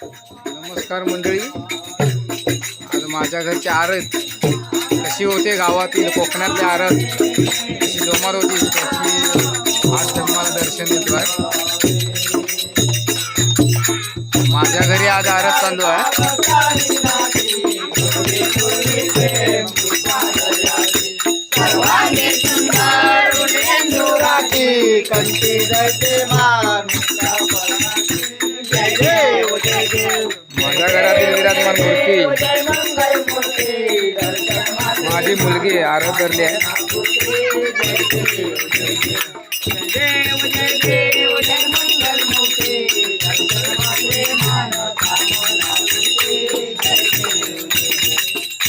नमस्कार मंडळी, आज माझ्या घरची आरत कशी होते, गावातील कोकणातली आरत कशी जोमार होती त्याची आज तुम्हाला दर्शन देतो आहे. माझ्या घरी आज आरत चालू आहे. माझ्या घरातील विराजमान मूर्ती माझी मुलगी आरत धरली आहे.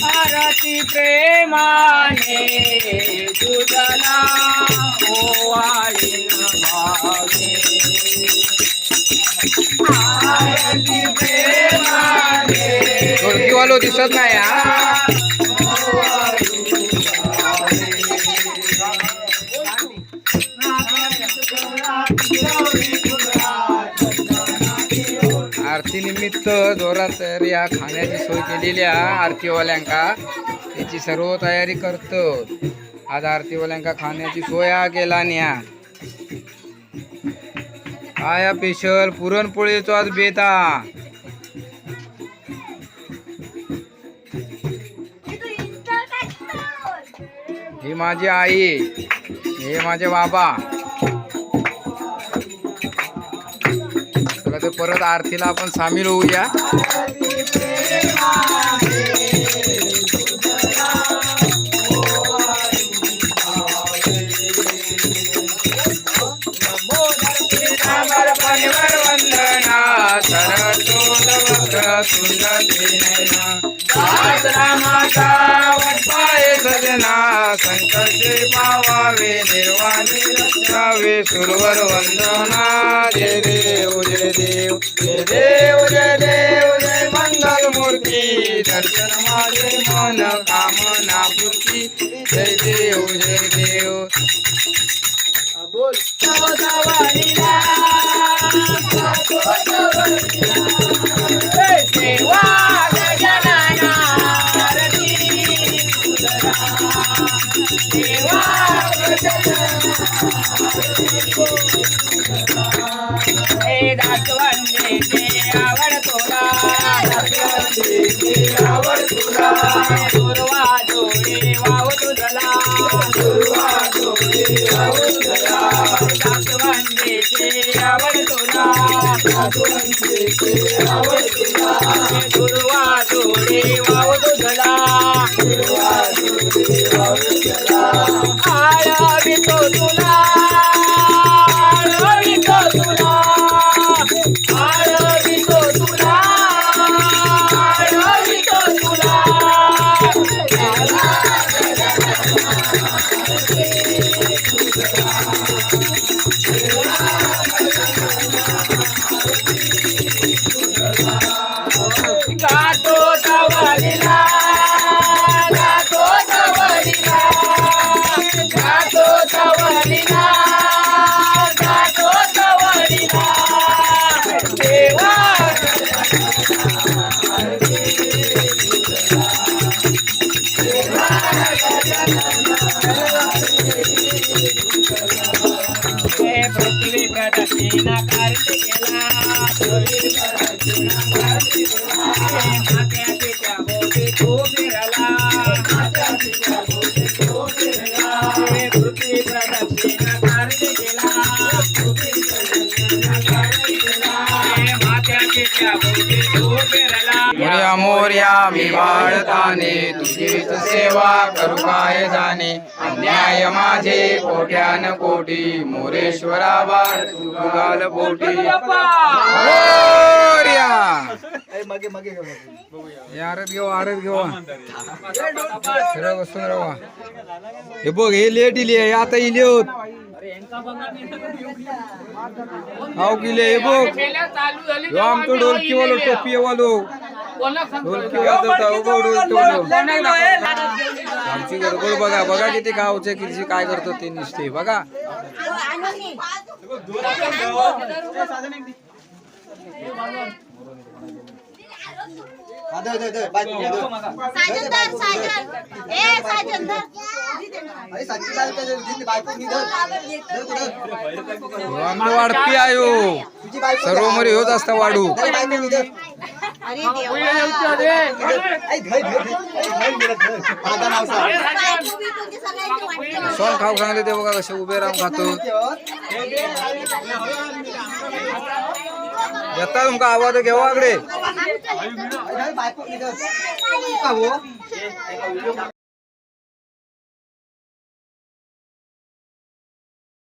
आरती प्रेमाने तुझला ओवाळीन भावे. आरती प्रेमाने ढोलकीवालो दिसत नाही आरती निमित्त जोरात तयारी या खाण्याची सोय केलेली आहे. आरतीवाल्यांका त्याची सर्व तयारी करतो. आज आरतीवाल्यांका खाण्याची सोय केला न्या काय स्पेशल पुरणपोळीचो आज बेता. ही माझी आई, हे माझे बाबा. चला तर परत आरतीला आपण सामील होऊया. वंदना माता वटपाये सजना संकटे पावावे निर्वाणी रक्षावे सुरवर वंदना. जय देव जय देव जय देव जय देव जय मंगल मूर्ती दर्शन माझे मन कामना पूर्ती. जय देव जय देव. बोल पृथ्वी प्रदक्षिणा करते केला पृथ्वी प्रदक्षिणा करते केला मोर्या मोर्या मी बाळताने तुझीच सेवा करू काय जाणे. अन्याय माझे कोट्यान कोटी मोरेश्वरा बाळ तू घाल पोटी. मोर्या आरत घेऊ आरत घेऊ बसून राहा. हे बघ हे लेट इली आता इली होत हाव किले. हे बघ आमचं ढोलकी वालो टोपी वालो ढोलकी वाजवता आमची गडबड बघा बघा किती गावचे किती काय करतो ते निष्ठे बघा. आमचं वाढपी आयो सर्व मरे होत असता वाढू सॉन खाऊ सांगले ते बघा कसे उभे राहून खातो येता तुमका आवाज घेवा आकडे